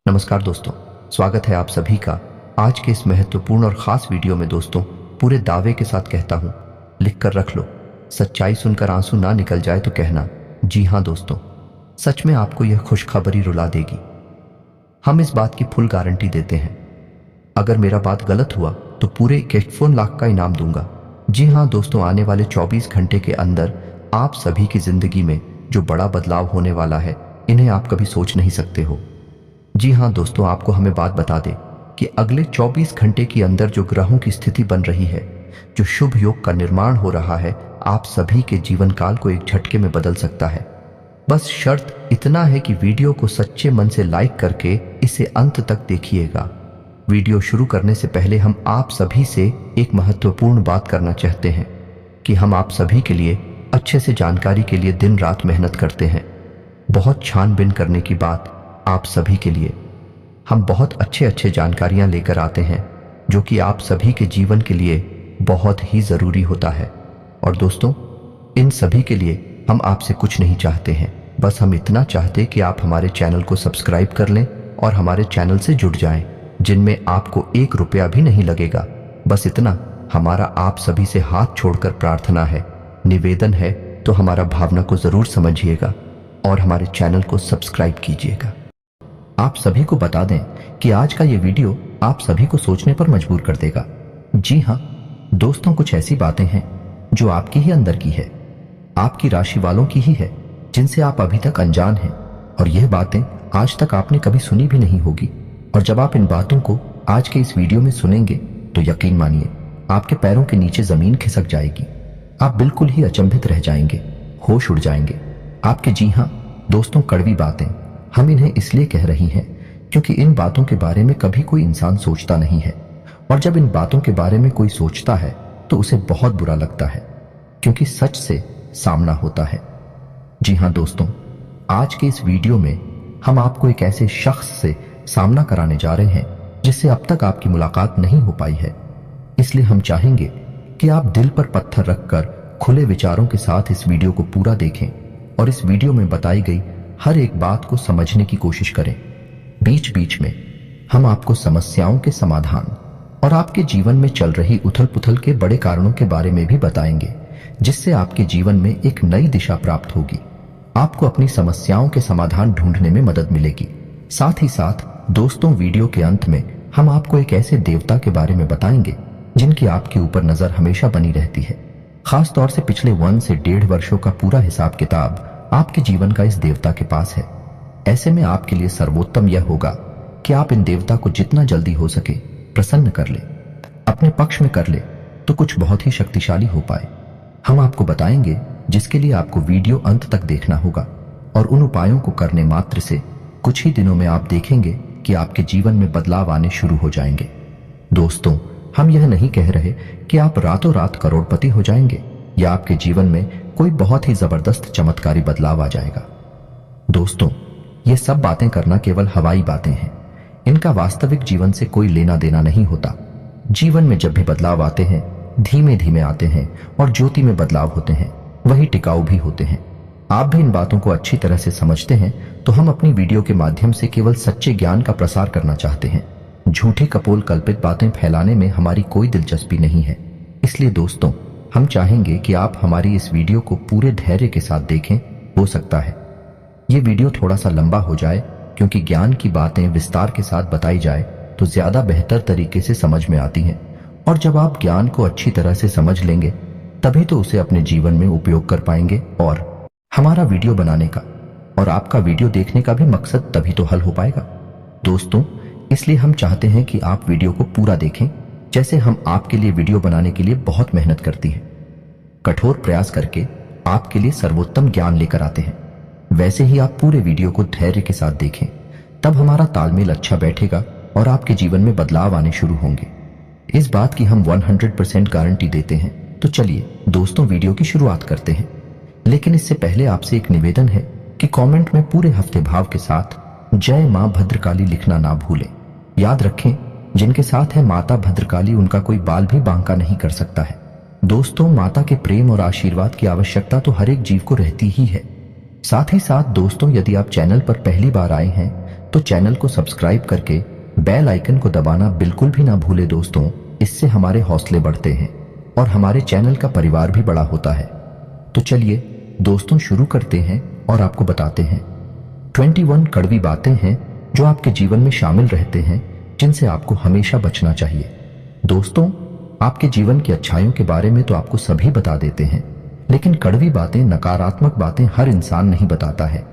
नमस्कार दोस्तों, स्वागत है आप सभी का आज के इस महत्वपूर्ण और ख़ास वीडियो में। दोस्तों, पूरे दावे के साथ कहता हूँ, लिख कर रख लो, सच्चाई सुनकर आंसू ना निकल जाए तो कहना। जी हाँ दोस्तों, सच में आपको यह खुशखबरी रुला देगी। हम इस बात की फुल गारंटी देते हैं। अगर मेरा बात गलत हुआ तो पूरे 51 लाख का इनाम दूंगा। जी हाँ दोस्तों, आने वाले 24 घंटे के अंदर आप सभी की ज़िंदगी में जो बड़ा बदलाव होने वाला है, इन्हें आप कभी सोच नहीं सकते हो। जी हाँ दोस्तों, आपको हमें बात बता दें कि अगले 24 घंटे के अंदर जो ग्रहों की स्थिति बन रही है, जो शुभ योग का निर्माण हो रहा है, आप सभी के जीवन काल को एक झटके में बदल सकता है। बस शर्त इतना है कि वीडियो को सच्चे मन से लाइक करके इसे अंत तक देखिएगा। वीडियो शुरू करने से पहले हम आप सभी से एक महत्वपूर्ण बात करना चाहते हैं कि हम आप सभी के लिए अच्छे से जानकारी के लिए दिन रात मेहनत करते हैं। बहुत छानबीन करने की बात आप सभी के लिए हम बहुत अच्छे जानकारियां लेकर आते हैं, जो कि आप सभी के जीवन के लिए बहुत ही ज़रूरी होता है। और दोस्तों, इन सभी के लिए हम आपसे कुछ नहीं चाहते हैं, बस हम इतना चाहते कि आप हमारे चैनल को सब्सक्राइब कर लें और हमारे चैनल से जुड़ जाएं, जिनमें आपको 1 रुपया भी नहीं लगेगा। बस इतना हमारा आप सभी से हाथ छोड़कर प्रार्थना है, निवेदन है, तो हमारा भावना को ज़रूर समझिएगा और हमारे चैनल को सब्सक्राइब कीजिएगा। आप सभी को बता दें कि आज का ये वीडियो आप सभी को सोचने पर मजबूर कर देगा। जी हाँ दोस्तों, कुछ ऐसी बातें हैं जो आपकी ही अंदर की है, आपकी राशि वालों की ही है, जिनसे आप अभी तक अनजान हैं, और यह बातें आज तक आपने कभी सुनी भी नहीं होगी। और जब आप इन बातों को आज के इस वीडियो में सुनेंगे तो यकीन मानिए, आपके पैरों के नीचे जमीन खिसक जाएगी। आप बिल्कुल ही अचंभित रह जाएंगे, होश उड़ जाएंगे। आपके जी हाँ दोस्तों, कड़वी बातें हम इन्हें इसलिए कह रही हैं क्योंकि इन बातों के बारे में कभी कोई इंसान सोचता नहीं है, और जब इन बातों के बारे में कोई सोचता है तो उसे बहुत बुरा लगता है, क्योंकि सच से सामना होता है। जी हाँ दोस्तों, आज के इस वीडियो में हम आपको एक ऐसे शख्स से सामना कराने जा रहे हैं जिससे अब तक आपकी मुलाकात नहीं हो पाई है। इसलिए हम चाहेंगे कि आप दिल पर पत्थर रखकर खुले विचारों के साथ इस वीडियो को पूरा देखें और इस वीडियो में बताई गई हर एक बात को समझने की कोशिश करें। बीच बीच में हम आपको समस्याओं के समाधान और आपके जीवन में चल रही उथल पुथल के बड़े कारणों के बारे में भी बताएंगे, जिससे आपके जीवन में एक नई दिशा प्राप्त होगी। आपको अपनी समस्याओं के समाधान ढूंढने में मदद मिलेगी। साथ ही साथ दोस्तों, वीडियो के अंत में हम आपको एक ऐसे देवता के बारे में बताएंगे जिनकी आपके ऊपर नजर हमेशा बनी रहती है। खास तौर से पिछले 1 से 1.5 वर्षों का पूरा हिसाब किताब आपके जीवन का इस देवता के पास है। ऐसे में आपके लिए सर्वोत्तम यह होगा कि आप इन देवता को जितना जल्दी हो सके प्रसन्न कर ले, अपने पक्ष में कर ले, तो कुछ बहुत ही शक्तिशाली हो पाए। हम आपको बताएंगे जिसके लिए आपको वीडियो अंत तक देखना होगा, और उन उपायों को करने मात्र से कुछ ही दिनों में आप देखेंगे कि आपके जीवन में बदलाव आने शुरू हो जाएंगे। दोस्तों, हम यह नहीं कह रहे कि आप रातों रात करोड़पति हो जाएंगे या आपके जीवन में कोई बहुत ही जबरदस्त चमत्कारी बदलाव आ जाएगा। दोस्तों, ये सब बातें करना केवल हवाई बातें हैं। इनका वास्तविक जीवन से कोई लेना देना नहीं होता। जीवन में जब भी बदलाव आते हैं, धीमे धीमे आते हैं, और ज्योति में बदलाव होते हैं, वही टिकाऊ भी होते हैं। आप भी इन बातों को अच्छी तरह से समझते हैं, तो हम अपनी वीडियो के माध्यम से केवल सच्चे ज्ञान का प्रसार करना चाहते हैं। झूठी कपोल कल्पित बातें फैलाने में हमारी कोई दिलचस्पी नहीं है। इसलिए दोस्तों, हम चाहेंगे कि आप हमारी इस वीडियो को पूरे धैर्य के साथ देखें। हो सकता है ये वीडियो थोड़ा सा लंबा हो जाए, क्योंकि ज्ञान की बातें विस्तार के साथ बताई जाए तो ज्यादा बेहतर तरीके से समझ में आती हैं, और जब आप ज्ञान को अच्छी तरह से समझ लेंगे तभी तो उसे अपने जीवन में उपयोग कर पाएंगे, और हमारा वीडियो बनाने का और आपका वीडियो देखने का भी मकसद तभी तो हल हो पाएगा। दोस्तों, इसलिए हम चाहते हैं कि आप वीडियो को पूरा देखें, जैसे हम आपके लिए वीडियो बनाने के लिए बहुत मेहनत करती हैं, कठोर प्रयास करके आपके लिए सर्वोत्तम ज्ञान लेकर आते हैं। वैसे ही आप पूरे वीडियो को धैर्य के साथ देखें, तब हमारा तालमेल अच्छा बैठेगा और आपके जीवन में बदलाव आने शुरू होंगे। इस बात की हम 100% गारंटी देते हैं। तो चलिए दोस्तों, वीडियो की शुरुआत करते हैं। लेकिन इससे पहले आपसे एक निवेदन है कि कमेंट में पूरे हफ्ते भाव के साथ जय मां भद्रकाली लिखना ना भूलें। याद रखें, जिनके साथ है माता भद्रकाली, उनका कोई बाल भी बांका नहीं कर सकता है। दोस्तों, माता के प्रेम और आशीर्वाद की आवश्यकता तो हर एक जीव को रहती ही है। साथ ही साथ दोस्तों, यदि आप चैनल पर पहली बार आए हैं तो चैनल को सब्सक्राइब करके बेल आइकन को दबाना बिल्कुल भी ना भूले दोस्तों। इससे हमारे हौसले बढ़ते हैं और हमारे चैनल का परिवार भी बड़ा होता है। तो चलिए दोस्तों शुरू करते हैं और आपको बताते हैं 21 कड़वी बातें हैं जो आपके जीवन में शामिल रहते हैं, जिनसे आपको हमेशा बचना चाहिए। दोस्तों, आपके जीवन की अच्छाइयों के बारे में तो आपको सभी बता देते हैं, लेकिन कड़वी बातें, नकारात्मक बातें हर इंसान नहीं बताता है,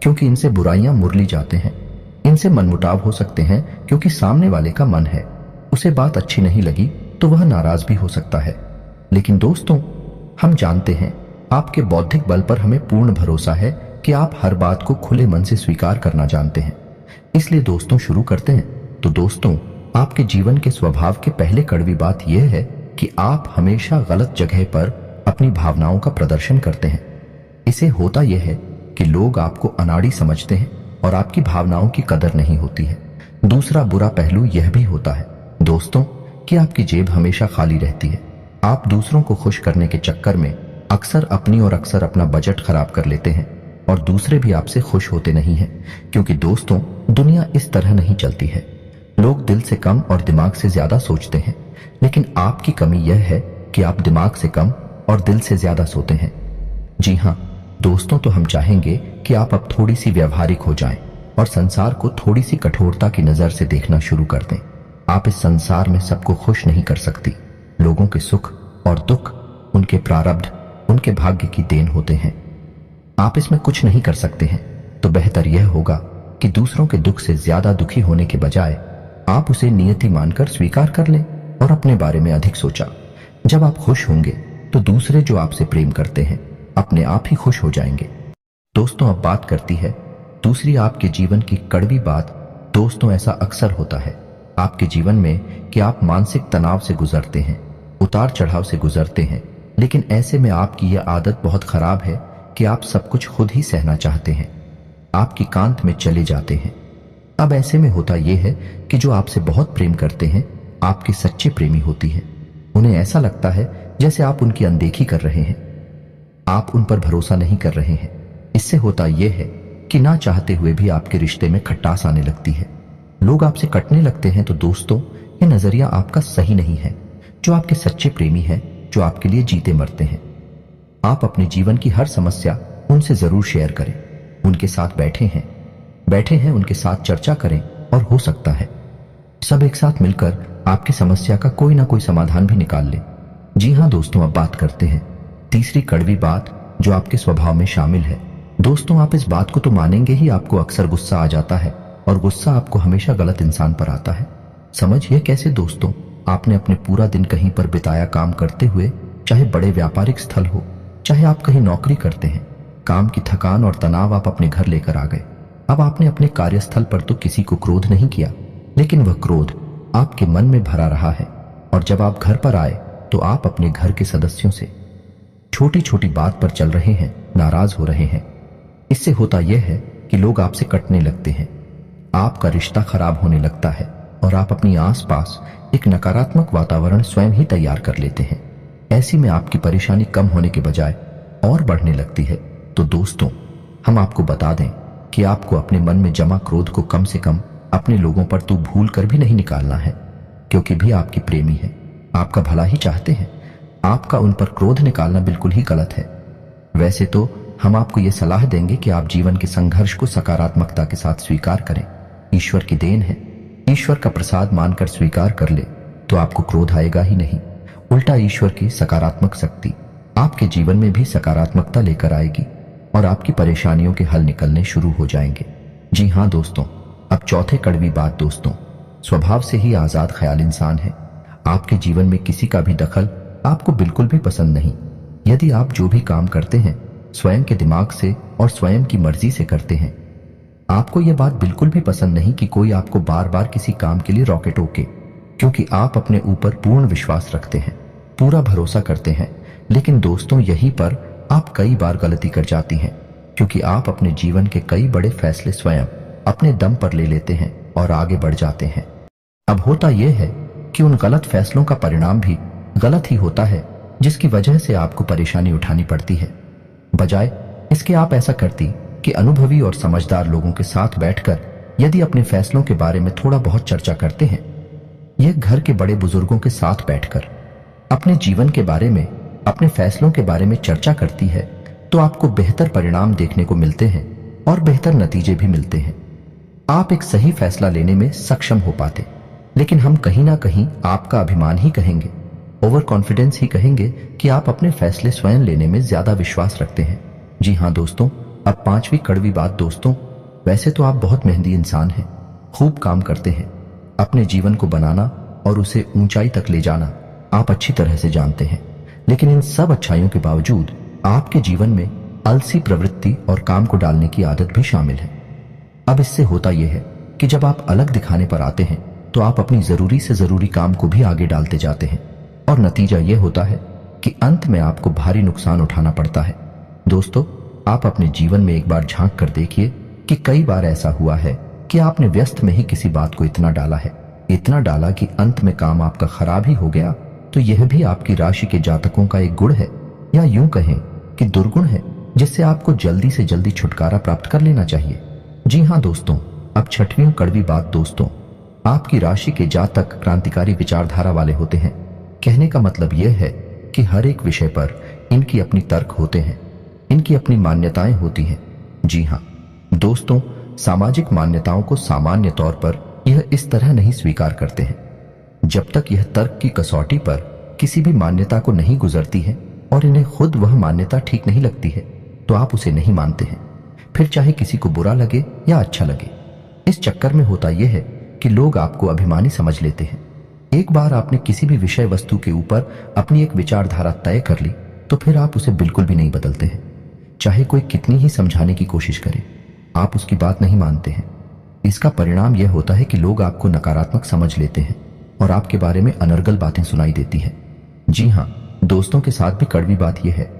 क्योंकि इनसे बुराइयां मुरली जाते हैं। इनसे मनमुटाव हो सकते हैं क्योंकि सामने वाले का मन है, उसे बात अच्छी नहीं लगी तो वह नाराज भी हो सकता है। लेकिन दोस्तों, हम जानते हैं आपके बौद्धिक बल पर हमें पूर्ण भरोसा है कि आप हर बात को खुले मन से स्वीकार करना जानते हैं। इसलिए दोस्तों शुरू करते हैं। तो दोस्तों, आपके जीवन के स्वभाव के पहले कड़वी बात यह है कि आप हमेशा गलत जगह पर अपनी भावनाओं का प्रदर्शन करते हैं। इसे होता यह है कि लोग आपको अनाड़ी समझते हैं और आपकी भावनाओं की कदर नहीं होती है। दूसरा बुरा पहलू यह भी होता है दोस्तों कि आपकी जेब हमेशा खाली रहती है। आप दूसरों को खुश करने के चक्कर में अक्सर अपनी और अक्सर अपना बजट खराब कर लेते हैं और दूसरे भी आपसे खुश होते नहीं हैं, क्योंकि दोस्तों दुनिया इस तरह नहीं चलती है। लोग दिल से कम और दिमाग से ज्यादा सोचते हैं, लेकिन आपकी कमी यह है कि आप दिमाग से कम और दिल से ज्यादा सोते हैं। जी हाँ दोस्तों, तो हम चाहेंगे कि आप अब थोड़ी सी व्यवहारिक हो जाएं और संसार को थोड़ी सी कठोरता की नजर से देखना शुरू कर दें। आप इस संसार में सबको खुश नहीं कर सकती। लोगों के सुख और दुख उनके प्रारब्ध, उनके भाग्य की देन होते हैं। आप इसमें कुछ नहीं कर सकते हैं। तो बेहतर यह होगा कि दूसरों के दुख से ज्यादा दुखी होने के बजाय आप उसे नियति मानकर स्वीकार कर लें और अपने बारे में अधिक सोचा। जब आप खुश होंगे तो दूसरे जो आपसे प्रेम करते हैं अपने आप ही खुश हो जाएंगे। दोस्तों, अब बात करती है दूसरी आपके जीवन की कड़वी बात। दोस्तों, ऐसा अक्सर होता है आपके जीवन में कि आप मानसिक तनाव से गुजरते हैं, उतार चढ़ाव से गुजरते हैं, लेकिन ऐसे में आपकी यह आदत बहुत खराब है कि आप सब कुछ खुद ही सहना चाहते हैं। आप एकांत में चले जाते हैं। अब ऐसे में होता यह है कि जो आपसे बहुत प्रेम करते हैं आपके सच्चे प्रेमी होती है। उन्हें ऐसा लगता है जैसे आप उनकी अनदेखी कर रहे हैं, आप उन पर भरोसा नहीं कर रहे हैं। इससे होता यह है कि ना चाहते हुए भी आपके रिश्ते में खटास आने लगती है। लोग आपसे कटने लगते हैं। तो दोस्तों, ये नजरिया आपका सही नहीं है। जो आपके सच्चे प्रेमी हैं, जो आपके लिए जीते मरते हैं, आप अपने जीवन की हर समस्या उनसे जरूर शेयर करें। उनके साथ बैठे हैं उनके साथ चर्चा करें और हो सकता है सब एक साथ मिलकर आपकी समस्या का कोई ना कोई समाधान भी निकाल ले। जी हाँ दोस्तों, अब बात करते हैं तीसरी कड़वी बात जो आपके स्वभाव में शामिल है। दोस्तों, आप इस बात को तो मानेंगे ही, आपको अक्सर गुस्सा आ जाता है और गुस्सा आपको हमेशा गलत इंसान पर आता है। समझिए कैसे दोस्तों, आपने अपने पूरा दिन कहीं पर बिताया काम करते हुए, चाहे बड़े व्यापारिक स्थल हो, चाहे आप कहीं नौकरी करते हैं। काम की थकान और तनाव आप अपने घर लेकर आ गए। अब आपने अपने कार्यस्थल पर तो किसी को क्रोध नहीं किया, लेकिन वह क्रोध आपके मन में भरा रहा है। और जब आप घर पर आए तो आप अपने घर के सदस्यों से छोटी छोटी बात पर चल रहे हैं, नाराज हो रहे हैं। इससे होता यह है कि लोग आपसे कटने लगते हैं, आपका रिश्ता खराब होने लगता है और आप अपनी आसपास एक नकारात्मक वातावरण स्वयं ही तैयार कर लेते हैं। ऐसी में आपकी परेशानी कम होने के बजाय और बढ़ने लगती है। तो दोस्तों, हम आपको बता दें कि आपको अपने मन में जमा क्रोध को कम से कम अपने लोगों पर तो भूल कर भी नहीं निकालना है, क्योंकि भी आपकी प्रेमी है, आपका भला ही चाहते हैं। आपका उन पर क्रोध निकालना बिल्कुल ही गलत है। वैसे तो हम आपको यह सलाह देंगे कि आप जीवन के संघर्ष को सकारात्मकता के साथ स्वीकार करें। ईश्वर की देन है, ईश्वर का प्रसाद मानकर स्वीकार कर ले तो आपको क्रोध आएगा ही नहीं। उल्टा ईश्वर की सकारात्मक शक्ति आपके जीवन में भी सकारात्मकता लेकर आएगी और आपकी परेशानियों के हल निकलने शुरू हो जाएंगे। जी हाँ दोस्तों, अब चौथे कड़वी बात। दोस्तों, स्वभाव से ही आजाद ख्याल इंसान है। आपके जीवन में किसी का भी दखल आपको बिल्कुल भी पसंद नहीं। यदि आप जो भी काम करते हैं स्वयं के दिमाग से और स्वयं की मर्जी से करते हैं, आपको यह बात बिल्कुल भी पसंद नहीं कि कोई आपको बार बार किसी काम के लिए रोके टोके, क्योंकि आप अपने ऊपर पूर्ण विश्वास रखते हैं, पूरा भरोसा करते हैं। लेकिन दोस्तों, यहीं पर आप कई बार गलती कर जाती हैं, क्योंकि आप अपने जीवन के कई बड़े फैसले स्वयं अपने दम पर ले लेते हैं और आगे बढ़ जाते हैं। अब होता यह है कि उन गलत फैसलों का परिणाम भी गलत ही होता है, जिसकी वजह से आपको परेशानी उठानी पड़ती है। बजाय इसके आप ऐसा करती कि अनुभवी और समझदार लोगों के साथ बैठकर यदि अपने फैसलों के बारे में थोड़ा बहुत चर्चा करते हैं, यह घर के बड़े बुजुर्गों के साथ बैठकर अपने जीवन के बारे में, अपने फैसलों के बारे में चर्चा करती है, तो आपको बेहतर परिणाम देखने को मिलते हैं और बेहतर नतीजे भी मिलते हैं। आप एक सही फैसला लेने में सक्षम हो पाते। लेकिन हम कहीं ना कहीं आपका अभिमान ही कहेंगे, ओवर कॉन्फिडेंस ही कहेंगे कि आप अपने फैसले स्वयं लेने में ज्यादा विश्वास रखते हैं। जी हाँ दोस्तों, अब 5वीं कड़वी बात दोस्तों, वैसे तो आप बहुत मेहनती इंसान हैं, खूब काम करते हैं। अपने जीवन को बनाना और उसे ऊंचाई तक ले जाना आप अच्छी तरह से जानते हैं। लेकिन इन सब अच्छाइयों के बावजूद आपके जीवन में आलसी प्रवृत्ति और काम को डालने की आदत भी शामिल है। अब इससे होता यह है कि जब आप अलग दिखाने पर आते हैं तो आप अपनी जरूरी से जरूरी काम को भी आगे डालते जाते हैं और नतीजा यह होता है कि अंत में आपको भारी नुकसान उठाना पड़ता है। दोस्तों, आप अपने जीवन में एक बार झांक कर देखिए कि कई बार ऐसा हुआ है कि आपने व्यस्त में ही किसी बात को इतना डाला है, इतना डाला कि अंत में काम आपका खराब ही हो गया। तो यह भी आपकी राशि के जातकों का एक गुण है, या यूं कहें कि दुर्गुण है, जिससे आपको जल्दी से जल्दी छुटकारा प्राप्त कर लेना चाहिए। जी हाँ दोस्तों, अब 6वीं कड़वी बात दोस्तों, आपकी राशि के जातक क्रांतिकारी विचारधारा वाले होते हैं। कहने का मतलब यह है कि हर एक विषय पर इनकी अपनी तर्क होते हैं, इनकी अपनी मान्यताएं होती हैं। जी हाँ दोस्तों, सामाजिक मान्यताओं को सामान्य तौर पर यह इस तरह नहीं स्वीकार करते हैं। जब तक यह तर्क की कसौटी पर किसी भी मान्यता को नहीं गुजरती है और इन्हें खुद वह मान्यता ठीक नहीं लगती है, तो आप उसे नहीं मानते हैं, फिर चाहे किसी को बुरा लगे या अच्छा लगे। इस चक्कर में होता यह है कि लोग आपको अभिमानी समझ लेते हैं। एक बार आपने किसी भी विषय वस्तु के ऊपर अपनी एक विचारधारा तय कर ली, तो फिर आप उसे बिल्कुल भी नहीं बदलते हैं। चाहे कोई कितनी ही समझाने की कोशिश करे, आप उसकी बात नहीं मानते हैं। इसका परिणाम यह होता है कि लोग आपको नकारात्मक समझ लेते हैं और आपके बारे में अनर्गल बातें सुनाई देती हैं। जी हाँ, दोस्तों के साथ भी कड़वी बात यह है,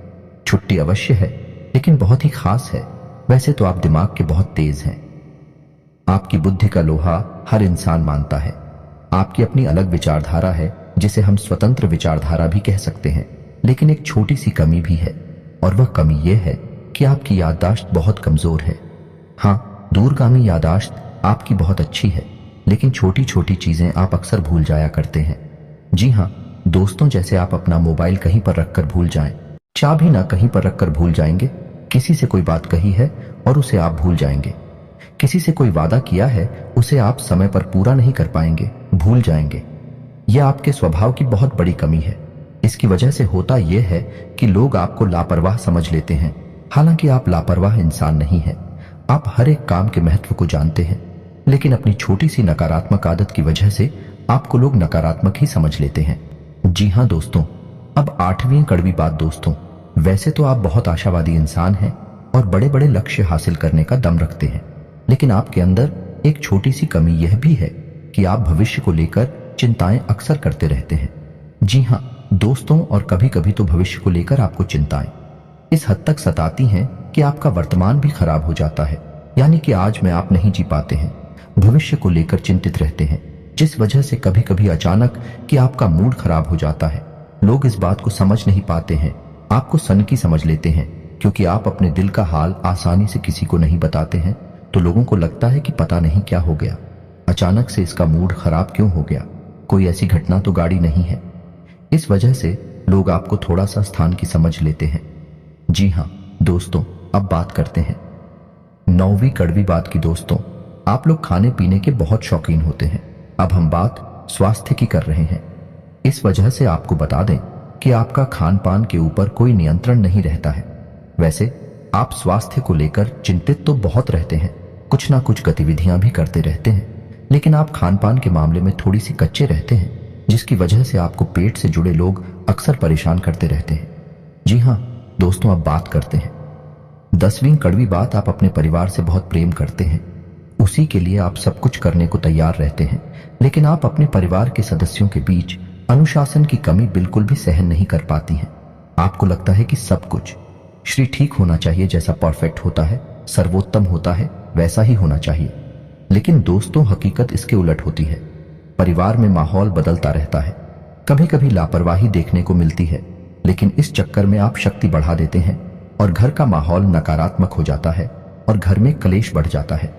छुट्टी अवश्य है लेकिन बहुत ही खास है। वैसे तो आप दिमाग के बहुत तेज हैं, आपकी बुद्धि का लोहा हर इंसान मानता है। आपकी अपनी अलग विचारधारा है, जिसे हम स्वतंत्र विचारधारा भी कह सकते हैं। लेकिन एक छोटी सी कमी भी है, और वह कमी यह है कि आपकी याददाश्त बहुत कमजोर है। हाँ, दूरगामी याददाश्त आपकी बहुत अच्छी है, लेकिन छोटी छोटी चीजें आप अक्सर भूल जाया करते हैं। जी हाँ दोस्तों, जैसे आप अपना मोबाइल कहीं पर रखकर भूल जाएं, चाबी ना कहीं पर रखकर भूल जाएंगे, किसी से कोई बात कही है और उसे आप भूल जाएंगे, किसी से कोई वादा किया है उसे आप समय पर पूरा नहीं कर पाएंगे, भूल जाएंगे। यह आपके स्वभाव की बहुत बड़ी कमी है। इसकी वजह से होता यह है कि लोग आपको लापरवाह समझ लेते हैं, हालांकि आप लापरवाह इंसान नहीं हैं। आप हर एक काम के महत्व को जानते हैं, लेकिन अपनी छोटी सी नकारात्मक आदत की वजह से आपको लोग नकारात्मक ही समझ लेते हैं। जी हाँ दोस्तों, अब 8वीं कड़वी बात दोस्तों, वैसे तो आप बहुत आशावादी इंसान हैं और बड़े बड़े लक्ष्य हासिल करने का दम रखते हैं, लेकिन आपके अंदर एक छोटी सी कमी यह भी है कि आप भविष्य को लेकर चिंताएं अक्सर करते रहते हैं। जी हाँ दोस्तों, और कभी कभी तो भविष्य को लेकर आपको चिंताएं इस हद तक सताती हैं कि आपका वर्तमान भी खराब हो जाता है, यानी कि आज में आप नहीं जी पाते हैं, भविष्य को लेकर चिंतित रहते हैं, जिस वजह से कभी कभी अचानक कि आपका मूड खराब हो जाता है। लोग इस बात को समझ नहीं पाते हैं, आपको सनकी समझ लेते हैं, क्योंकि आप अपने दिल का हाल आसानी से किसी को नहीं बताते हैं। तो लोगों को लगता है कि पता नहीं क्या हो गया, अचानक से इसका मूड खराब क्यों हो गया, कोई ऐसी घटना तो गाड़ी नहीं है। इस वजह से लोग आपको थोड़ा सा स्थान की समझ लेते हैं। जी हाँ दोस्तों, अब बात करते हैं 9वीं कड़वी बात की। दोस्तों, आप लोग खाने पीने के बहुत शौकीन होते हैं। अब हम बात स्वास्थ्य की कर रहे हैं। इस वजह से आपको बता दें कि आपका खान पान के ऊपर कोई नियंत्रण नहीं रहता है। वैसे आप स्वास्थ्य को लेकर चिंतित तो बहुत रहते हैं, कुछ ना कुछ गतिविधियां भी करते रहते हैं, लेकिन आप खान पान के मामले में थोड़ी सी कच्चे रहते हैं, जिसकी वजह से आपको पेट से जुड़े लोग अक्सर परेशान करते रहते हैं। जी हाँ दोस्तों, अब बात करते हैं 10वीं कड़वी बात। आप अपने परिवार से बहुत प्रेम करते हैं, उसी के लिए आप सब कुछ करने को तैयार रहते हैं, लेकिन आप अपने परिवार के सदस्यों के बीच अनुशासन की कमी बिल्कुल भी सहन नहीं कर पाती हैं। आपको लगता है कि सब कुछ श्री ठीक होना चाहिए, जैसा परफेक्ट होता है, सर्वोत्तम होता है, वैसा ही होना चाहिए। लेकिन दोस्तों, हकीकत इसके उलट होती है। परिवार में माहौल बदलता रहता है, कभी कभी लापरवाही देखने को मिलती है, लेकिन इस चक्कर में आप शक्ति बढ़ा देते हैं और घर का माहौल नकारात्मक हो जाता है और घर में कलेश बढ़ जाता है।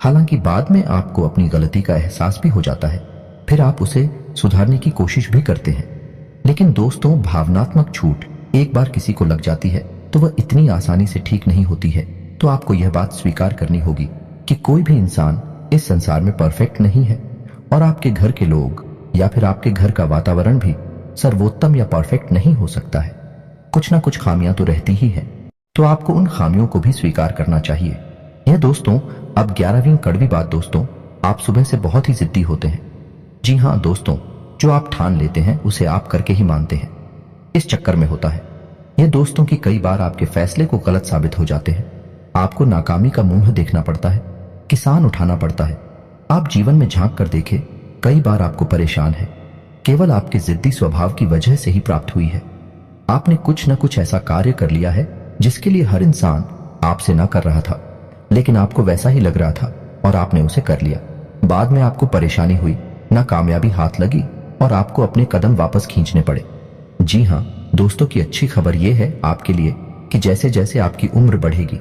हालांकि बाद में आपको अपनी गलती का एहसास भी हो जाता है, फिर आप उसे सुधारने की कोशिश भी करते हैं। लेकिन दोस्तों, भावनात्मक छूट एक बार किसी को लग जाती है तो वह इतनी आसानी से ठीक नहीं होती है। तो आपको यह बात स्वीकार करनी होगी कि कोई भी इंसान इस संसार में परफेक्ट नहीं है, और आपके घर के लोग या फिर आपके घर का वातावरण भी सर्वोत्तम या परफेक्ट नहीं हो सकता है। कुछ ना कुछ खामियां तो रहती ही है, तो आपको उन खामियों को भी स्वीकार करना चाहिए। यह दोस्तों अब 11वीं कड़वी बात। दोस्तों, आप सुबह से बहुत ही जिद्दी होते हैं। जी हाँ दोस्तों, जो आप ठान लेते हैं उसे आप करके ही मानते हैं। इस चक्कर में होता है यह दोस्तों कि कई बार आपके फैसले को गलत साबित हो जाते हैं। आपको नाकामी का मुंह देखना पड़ता है, किसान उठाना पड़ता है। आप जीवन में झांक कर देखें, कई बार आपको परेशान है केवल आपके जिद्दी स्वभाव की वजह से ही प्राप्त हुई है। आपने कुछ न कुछ ऐसा कार्य कर लिया है जिसके लिए हर इंसान आपसे ना कर रहा था, लेकिन आपको वैसा ही लग रहा था और आपने उसे कर लिया। बाद में आपको परेशानी हुई, ना कामयाबी हाथ लगी और आपको अपने कदम वापस खींचने पड़े। जी हाँ दोस्तों, की अच्छी खबर यह है आपके लिए कि जैसे जैसे आपकी उम्र बढ़ेगी,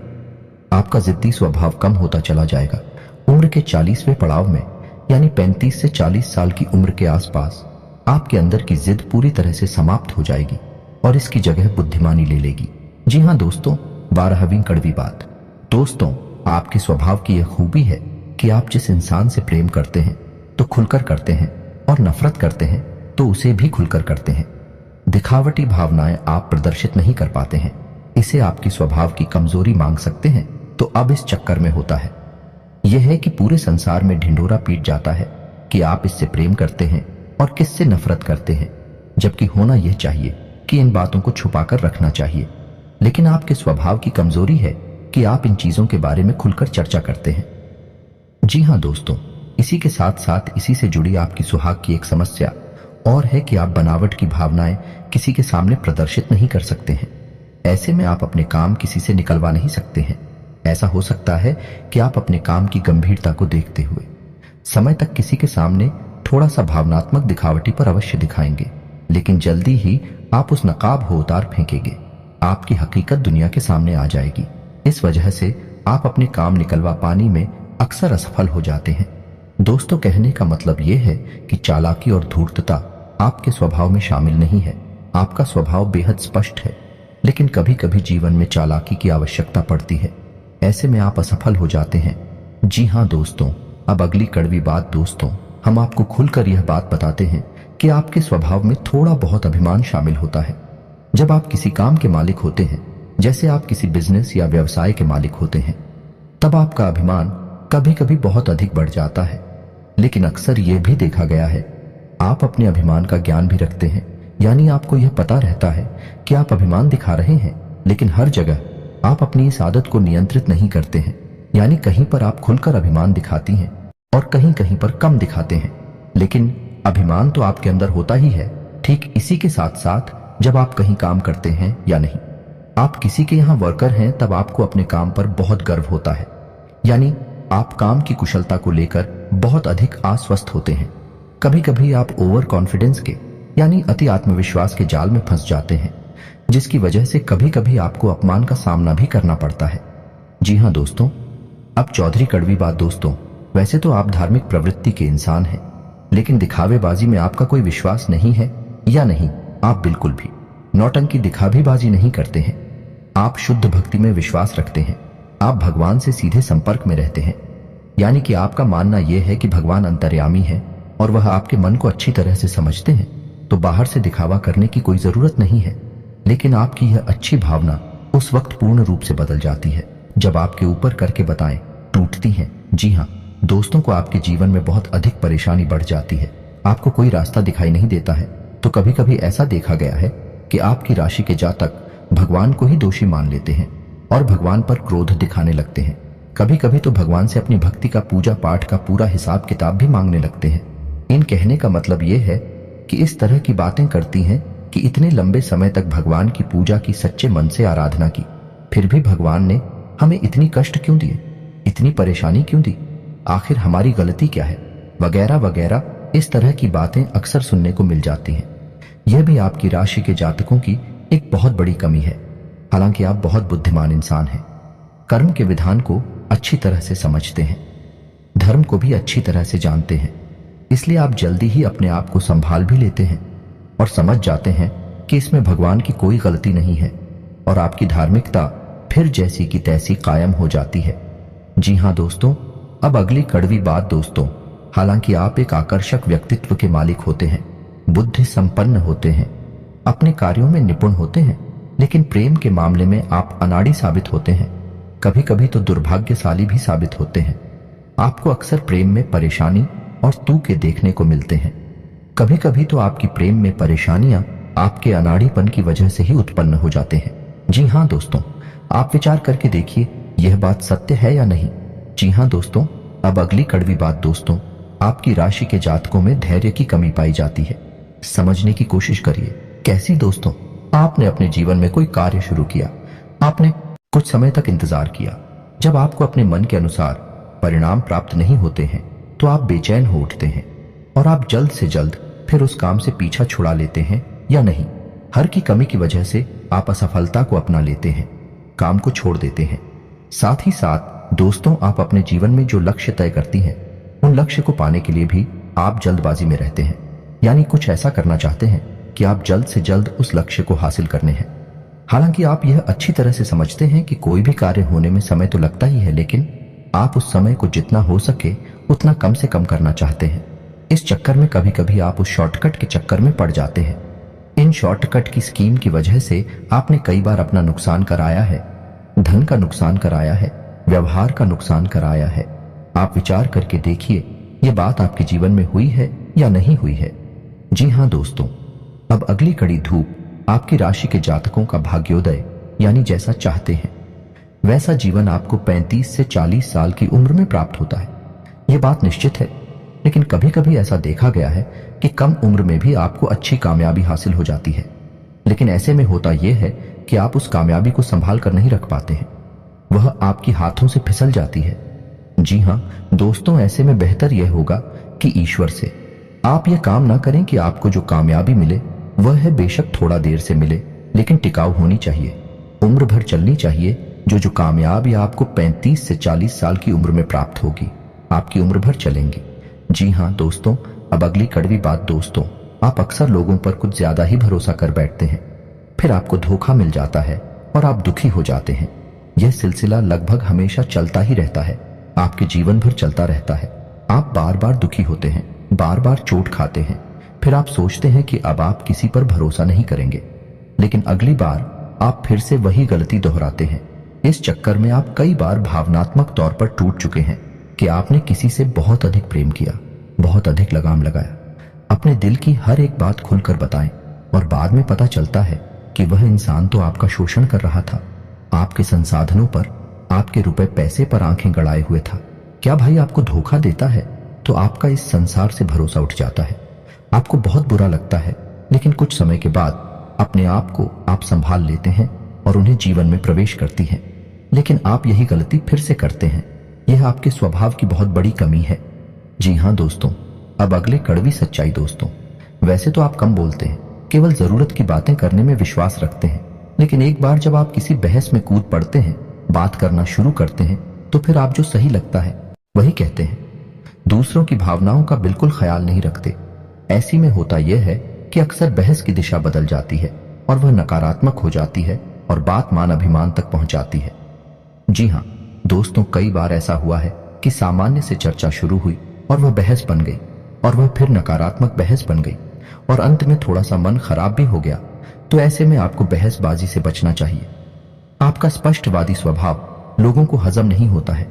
आपका जिद्दी स्वभाव कम होता चला जाएगा। उम्र के 40वें पड़ाव में, यानी 35 से 40 साल की उम्र के आसपास, आपके अंदर की जिद पूरी तरह से समाप्त हो जाएगी और इसकी जगह बुद्धिमानी ले लेगी। जी हाँ दोस्तों, 12वीं कड़वी बात। दोस्तों, आपके स्वभाव की यह खूबी है कि आप जिस इंसान से प्रेम करते हैं तो खुलकर करते हैं, और नफरत करते हैं तो उसे भी खुलकर करते हैं। दिखावटी भावनाएं आप प्रदर्शित नहीं कर पाते हैं। इसे आपकी स्वभाव की कमजोरी मांग सकते हैं। तो अब इस चक्कर में होता है यह है कि पूरे संसार में ढिंढोरा पीट जाता है कि आप इससे प्रेम करते हैं और किससे नफरत करते हैं, जबकि होना यह चाहिए कि इन बातों को छुपाकर रखना चाहिए। लेकिन आपके स्वभाव की कमजोरी है कि आप इन चीजों के बारे में खुलकर चर्चा करते हैं। जी हाँ दोस्तों, इसी के साथ साथ इसी से जुड़ी आपकी सुहाग की एक समस्या और है कि आप बनावट की भावनाएं किसी के सामने प्रदर्शित नहीं कर सकते हैं। ऐसे में आप अपने काम किसी से निकलवा नहीं सकते हैं। ऐसा हो सकता है कि आप अपने काम की गंभीरता को देखते हुए समय तक किसी के सामने थोड़ा सा भावनात्मक दिखावटी पर अवश्य दिखाएंगे, लेकिन जल्दी ही आप उस नकाब हो उतार फेंकेंगे। आपकी हकीकत दुनिया के सामने आ जाएगी। इस वजह से आप अपने काम निकलवा पाने में अक्सर असफल हो जाते हैं। दोस्तों, कहने का मतलब यह है कि चालाकी और धूर्तता आपके स्वभाव में शामिल नहीं है। आपका स्वभाव बेहद स्पष्ट है, लेकिन कभी कभी जीवन में चालाकी की आवश्यकता पड़ती है। ऐसे में आप असफल हो जाते हैं। जी हाँ दोस्तों, अब अगली कड़वी बात। दोस्तों, हम आपको खुलकर यह बात बताते हैं कि आपके स्वभाव में थोड़ा बहुत अभिमान शामिल होता है। जब आप किसी काम के मालिक होते हैं, जैसे आप किसी बिजनेस या व्यवसाय के मालिक होते हैं, तब आपका अभिमान कभी कभी बहुत अधिक बढ़ जाता है। लेकिन अक्सर यह भी देखा गया है आप अपने अभिमान का ज्ञान भी रखते हैं, यानी आपको यह पता रहता है कि आप अभिमान दिखा रहे हैं, लेकिन हर जगह आप अपनी इस आदत को नियंत्रित नहीं करते हैं। यानी कहीं पर आप खुलकर अभिमान दिखाती हैं और कहीं कहीं पर कम दिखाते हैं, लेकिन अभिमान तो आपके अंदर होता ही है। ठीक इसी के साथ साथ जब आप कहीं काम करते हैं या नहीं, आप किसी के यहाँ वर्कर हैं, तब आपको अपने काम पर बहुत गर्व होता है। यानी आप काम की कुशलता को लेकर बहुत अधिक आश्वस्त होते हैं। कभी कभी आप ओवर कॉन्फिडेंस के यानी अति आत्मविश्वास के जाल में फंस जाते हैं, जिसकी वजह से कभी कभी आपको अपमान का सामना भी करना पड़ता है। जी हाँ दोस्तों, अब चौधरी कड़वी बात। दोस्तों, वैसे तो आप धार्मिक प्रवृत्ति के इंसान हैं, लेकिन दिखावेबाजी में आपका कोई विश्वास नहीं है या नहीं, आप बिल्कुल भी नौटंकी दिखावेबाजी नहीं करते हैं। आप शुद्ध भक्ति में विश्वास रखते हैं। आप भगवान से सीधे संपर्क में रहते हैं, यानी कि आपका मानना यह है कि भगवान अंतर्यामी है और वह आपके मन को अच्छी तरह से समझते हैं, तो बाहर से दिखावा करने की कोई जरूरत नहीं है। लेकिन आपकी यह अच्छी भावना उस वक्त पूर्ण रूप से बदल जाती है जब आपके ऊपर करके बताएं टूटती हैं। जी हाँ दोस्तों, को आपके जीवन में बहुत अधिक परेशानी बढ़ जाती है। आपको कोई रास्ता दिखाई नहीं देता है, तो कभी कभी ऐसा देखा गया है कि आपकी राशि के जातक भगवान को ही दोषी मान लेते हैं और भगवान पर क्रोध दिखाने लगते हैं। कभी कभी तो भगवान से अपनी भक्ति का, पूजा पाठ का पूरा हिसाब किताब भी मांगने लगते हैं। इन कहने का मतलब यह है कि इस तरह की बातें करती हैं कि इतने लंबे समय तक भगवान की पूजा की, सच्चे मन से आराधना की, फिर भी भगवान ने हमें इतनी कष्ट क्यों दिए, इतनी परेशानी क्यों दी, आखिर हमारी गलती क्या है, वगैरह वगैरह। इस तरह की बातें अक्सर सुनने को मिल जाती हैं। यह भी आपकी राशि के जातकों की एक बहुत बड़ी कमी है। हालांकि आप बहुत बुद्धिमान इंसान हैं, कर्म के विधान को अच्छी तरह से समझते हैं। धर्म को भी अच्छी तरह से जानते हैं, इसलिए आप जल्दी ही अपने आप को संभाल भी लेते हैं और समझ जाते हैं कि इसमें भगवान की कोई गलती नहीं है और आपकी धार्मिकता फिर जैसी की तैसी कायम हो जाती है। जी हाँ दोस्तों, अब अगली कड़वी बात दोस्तों, हालांकि आप एक आकर्षक व्यक्तित्व के मालिक होते हैं, बुद्धि संपन्न होते हैं, अपने कार्यों में निपुण होते हैं, लेकिन प्रेम के मामले में आप अनाड़ी साबित होते हैं, कभी कभी तो दुर्भाग्यशाली भी साबित होते हैं। आपको अक्सर प्रेम में परेशानी और तूके देखने को मिलते हैं। कभी कभी तो आपकी प्रेम में परेशानियां आपके अनाड़ीपन की वजह से ही उत्पन्न हो जाते हैं। जी हाँ दोस्तों, आप विचार करके देखिए यह बात सत्य है या नहीं। जी हाँ दोस्तों, अब अगली कड़वी बात दोस्तों, आपकी राशि के जातकों में धैर्य की कमी पाई जाती है। समझने की कोशिश करिए। कैसी दोस्तों? आपने अपने जीवन में कोई कार्य शुरू किया, आपने कुछ समय तक इंतजार किया। जब आपको अपने मन के अनुसार परिणाम प्राप्त नहीं होते हैं तो आप बेचैन हो उठते हैं और आप जल्द से जल्द फिर उस काम से पीछा छुड़ा लेते हैं या नहीं। हर की कमी की वजह से आप असफलता को अपना लेते हैं, काम को छोड़ देते हैं। साथ ही साथ दोस्तों, आप अपने जीवन में जो लक्ष्य तय करती हैं उन लक्ष्य को पाने के लिए भी आप जल्दबाजी में रहते हैं, यानी कुछ ऐसा करना चाहते हैं कि आप जल्द से जल्द उस लक्ष्य को हासिल करने हैं। हालांकि आप यह अच्छी तरह से समझते हैं कि कोई भी कार्य होने में समय तो लगता ही है, लेकिन आप उस समय को जितना हो सके उतना कम से कम करना चाहते हैं। इस चक्कर में कभी कभी आप उस शॉर्टकट के चक्कर में पड़ जाते हैं। इन शॉर्टकट की स्कीम की वजह से आपने कई बार अपना नुकसान कराया है, धन का नुकसान कराया है, व्यवहार का नुकसान कराया है। आप विचार करके देखिए ये बात आपके जीवन में हुई है या नहीं हुई है। जी हाँ दोस्तों, अब अगली कड़ी धूप आपकी राशि के जातकों का भाग्योदय, यानी जैसा चाहते हैं वैसा जीवन आपको 35 से 40 साल की उम्र में प्राप्त होता है। यह बात निश्चित है, लेकिन कभी कभी ऐसा देखा गया है कि कम उम्र में भी आपको अच्छी कामयाबी हासिल हो जाती है, लेकिन ऐसे में होता यह है कि आप उस कामयाबी को संभाल कर नहीं रख पाते हैं, वह आपके हाथों से फिसल जाती है। जी हाँ दोस्तों, ऐसे में बेहतर यह होगा कि ईश्वर से आप यह काम ना करें कि आपको जो कामयाबी मिले वह है बेशक थोड़ा देर से मिले, लेकिन टिकाऊ होनी चाहिए, उम्र भर चलनी चाहिए। जो कामयाबी आपको 35 से 40 साल की उम्र में प्राप्त होगी, आपकी उम्र भर चलेंगी। जी हाँ दोस्तों, अब अगली कड़वी बात दोस्तों, आप अक्सर लोगों पर कुछ ज्यादा ही भरोसा कर बैठते हैं, फिर आपको धोखा मिल जाता है और आप दुखी हो जाते हैं। यह सिलसिला लगभग हमेशा चलता ही रहता है, आपके जीवन भर चलता रहता है। आप बार बार दुखी होते हैं, बार बार चोट खाते हैं, फिर आप सोचते हैं कि अब आप किसी पर भरोसा नहीं करेंगे, लेकिन अगली बार आप फिर से वही गलती दोहराते हैं। इस चक्कर में आप कई बार भावनात्मक तौर पर टूट चुके हैं कि आपने किसी से बहुत अधिक प्रेम किया, बहुत अधिक लगाम लगाया, अपने दिल की हर एक बात खुलकर बताएं, और बाद में पता चलता है कि वह इंसान तो आपका शोषण कर रहा था, आपके संसाधनों पर, आपके रुपए पैसे पर आंखें गड़ाए हुए था। क्या भाई आपको धोखा देता है तो आपका इस संसार से भरोसा उठ जाता है, आपको बहुत बुरा लगता है, लेकिन कुछ समय के बाद अपने आप को आप संभाल लेते हैं और उन्हें जीवन में प्रवेश करती हैं। लेकिन आप यही गलती फिर से करते हैं, यह आपके स्वभाव की बहुत बड़ी कमी है। जी हाँ दोस्तों, अब अगले कड़वी सच्चाई दोस्तों, वैसे तो आप कम बोलते हैं, केवल जरूरत की बातें करने में विश्वास रखते हैं, लेकिन एक बार जब आप किसी बहस में कूद पड़ते हैं, बात करना शुरू करते हैं, तो फिर आप जो सही लगता है वही कहते हैं, दूसरों की भावनाओं का बिल्कुल ख्याल नहीं रखते। ऐसी में होता यह है कि अक्सर बहस की दिशा बदल जाती है और वह नकारात्मक हो जाती है और बात मान अभिमान तक पहुंच जाती है। जी हाँ दोस्तों, कई बार ऐसा हुआ है कि सामान्य से चर्चा शुरू हुई और वह बहस बन गई, और वह फिर नकारात्मक बहस बन गई, और अंत में थोड़ा सा मन खराब भी हो गया। तो ऐसे में आपको बहसबाजी से बचना चाहिए। आपका स्पष्टवादी स्वभाव लोगों को हजम नहीं होता है,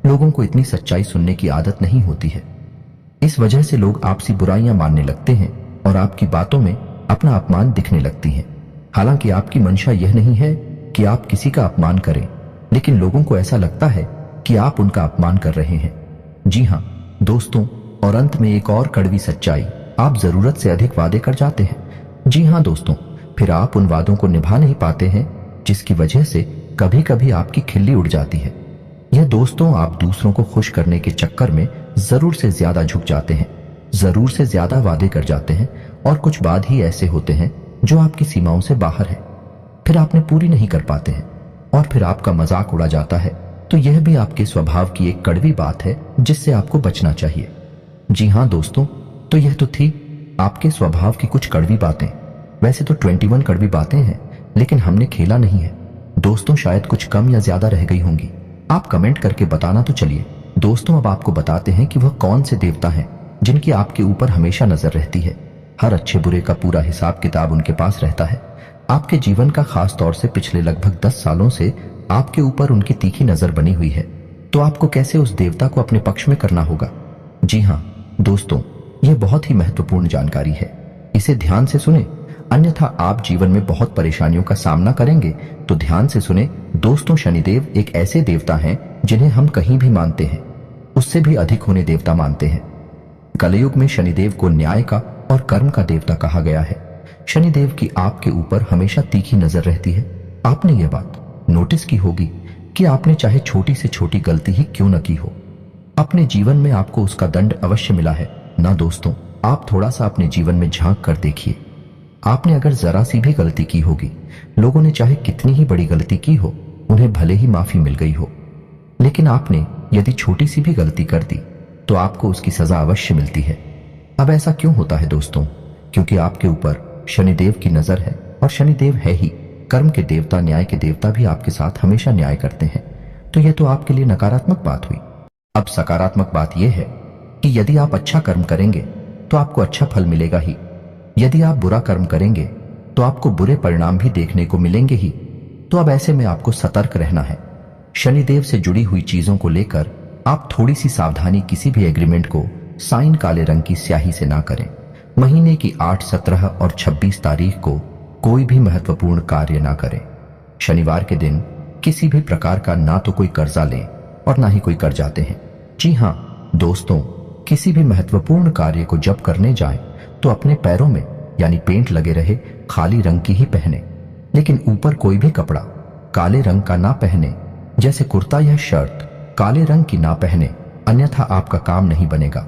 लोगों को इतनी सच्चाई सुनने की आदत नहीं होती है। इस वजह से लोग आपसी बुराइयां मानने लगते हैं और आपकी बातों में अपना अपमान दिखने लगती है। हालांकि आपकी मंशा यह नहीं है कि आप किसी का अपमान करें, लेकिन लोगों को ऐसा लगता है कि आप उनका अपमान कर रहे हैं। जी हाँ दोस्तों, और अंत में एक और कड़वी सच्चाई, आप जरूरत से अधिक वादे कर जाते हैं। जी हाँ दोस्तों, फिर आप उन वादों को निभा नहीं पाते हैं, जिसकी वजह से कभी कभी आपकी खिल्ली उड़ जाती है। यह दोस्तों, आप दूसरों को खुश करने के चक्कर में जरूर से ज्यादा झुक जाते हैं, जरूर से ज्यादा वादे कर जाते हैं, और कुछ वाद ही ऐसे होते हैं जो आपकी सीमाओं से बाहर है, फिर आपने पूरी नहीं कर पाते हैं, और फिर आपका मजाक उड़ा जाता है तो यह भी आपके स्वभाव की एक कड़वी बात है जिससे आपको बचना चाहिए। जी हाँ दोस्तों, तो यह तो थी आपके स्वभाव की कुछ कड़वी बातें। वैसे तो 21 कड़वी बातें हैं, लेकिन हमने खेला नहीं है दोस्तों, शायद कुछ कम या ज्यादा रह गई होंगी। आप कमेंट करके बताना। तो चलिए दोस्तों, अब आपको बताते हैं कि वह कौन से देवता हैं जिनकी आपके ऊपर हमेशा नजर रहती है। हर अच्छे बुरे का पूरा हिसाब किताब उनके पास रहता है। आपके जीवन का खास तौर से पिछले लगभग 10 सालों से आपके ऊपर उनकी तीखी नजर बनी हुई है। तो आपको कैसे उस देवता को अपने पक्ष में करना होगा। जी हाँ दोस्तों, यह बहुत ही महत्वपूर्ण जानकारी है, इसे ध्यान से सुने, अन्यथा आप जीवन में बहुत परेशानियों का सामना करेंगे। तो ध्यान से सुने दोस्तों, शनिदेव एक ऐसे देवता हैं जिन्हें हम कहीं भी मानते हैं उससे भी अधिक होने देवता मानते हैं। कलयुग में शनिदेव को न्याय का और कर्म का देवता कहा गया है। शनिदेव की आपके ऊपर हमेशा तीखी नजर रहती है। आपने यह बात नोटिस की होगी कि आपने चाहे छोटी से छोटी गलती ही क्यों न की हो, अपने जीवन में आपको उसका दंड अवश्य मिला है ना दोस्तों। आप थोड़ा सा अपने जीवन में झांक कर देखिए, आपने अगर जरा सी भी गलती की होगी, लोगों ने चाहे कितनी ही बड़ी गलती की हो, उन्हें भले ही माफी मिल गई हो, लेकिन आपने यदि छोटी सी भी गलती कर दी तो आपको उसकी सजा अवश्य मिलती है। अब ऐसा क्यों होता है दोस्तों? क्योंकि आपके ऊपर शनिदेव की नजर है, और शनिदेव है ही कर्म के देवता, न्याय के देवता भी आपके साथ हमेशा न्याय करते हैं। तो यह तो आपके लिए नकारात्मक बात हुई। अब सकारात्मक बात यह है कि यदि आप अच्छा कर्म करेंगे तो आपको अच्छा फल मिलेगा ही, यदि आप बुरा कर्म करेंगे तो आपको बुरे परिणाम भी देखने को मिलेंगे ही। तो अब ऐसे में आपको सतर्क रहना है। शनिदेव से जुड़ी हुई चीजों को लेकर आप थोड़ी सी सावधानी, किसी भी एग्रीमेंट को साइन काले रंग की स्याही से ना करें। महीने की 8, 17 और 26 तारीख को कोई भी महत्वपूर्ण कार्य ना करें। शनिवार के दिन किसी भी प्रकार का ना तो कोई कर्जा लें और ना ही कोई कर जाते हैं। जी हाँ दोस्तों, किसी भी महत्वपूर्ण कार्य को जब करने जाएं तो अपने पैरों में यानी पेंट लगे रहे खाली रंग की ही पहने, लेकिन ऊपर कोई भी कपड़ा काले रंग का ना पहने, जैसे कुर्ता या शर्ट काले रंग की ना पहने, अन्यथा आपका काम नहीं बनेगा।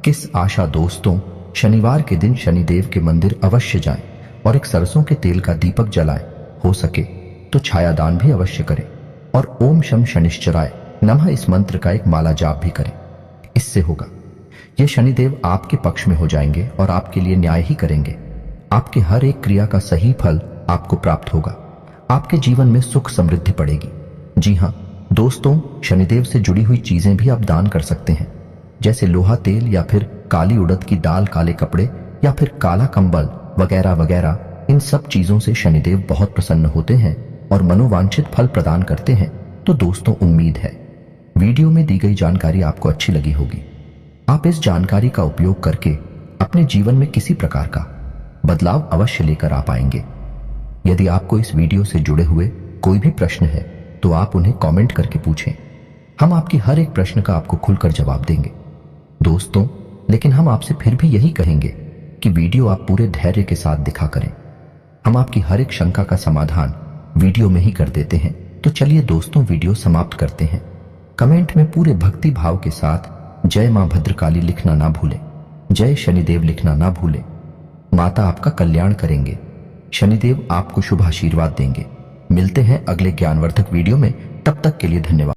किस आशा दोस्तों, शनिवार के दिन शनिदेव के मंदिर अवश्य जाएं और एक सरसों के तेल का दीपक जलाएं। हो सके तो छायादान भी अवश्य करें और ओम शम शनिश्चराय नमः इस मंत्र का एक माला जाप भी करें। इससे होगा ये शनिदेव आपके पक्ष में हो जाएंगे और आपके लिए न्याय ही करेंगे। आपके हर एक क्रिया का सही फल आपको प्राप्त होगा। आपके जीवन में सुख समृद्धि पड़ेगी। जी हाँ दोस्तों, शनिदेव से जुड़ी हुई चीजें भी आप दान कर सकते हैं, जैसे लोहा तेल या फिर काली उड़द की दाल, काले कपड़े या फिर काला कंबल वगैरह वगैरह। इन सब चीजों से शनिदेव बहुत प्रसन्न होते हैं और मनोवांछित फल प्रदान करते हैं। तो दोस्तों, उम्मीद है वीडियो में दी गई जानकारी आपको अच्छी लगी होगी। आप इस जानकारी का उपयोग करके अपने जीवन में किसी प्रकार का बदलाव अवश्य लेकर आ पाएंगे। यदि आपको इस वीडियो से जुड़े हुए कोई भी प्रश्न है तो आप उन्हें कमेंट करके पूछें। हम आपकी हर एक प्रश्न का आपको खुलकर जवाब देंगे दोस्तों। लेकिन हम आपसे फिर भी यही कहेंगे कि वीडियो आप पूरे धैर्य के साथ दिखा करें। हम आपकी हर एक शंका का समाधान वीडियो में ही कर देते हैं। तो चलिए दोस्तों, वीडियो समाप्त करते हैं। कमेंट में पूरे भक्ति भाव के साथ जय मां भद्रकाली लिखना ना भूलें, जय शनिदेव लिखना ना भूलें। माता आपका कल्याण करेंगे, शनिदेव आपको शुभ आशीर्वाद देंगे। मिलते हैं अगले ज्ञानवर्धक वीडियो में, तब तक के लिए धन्यवाद।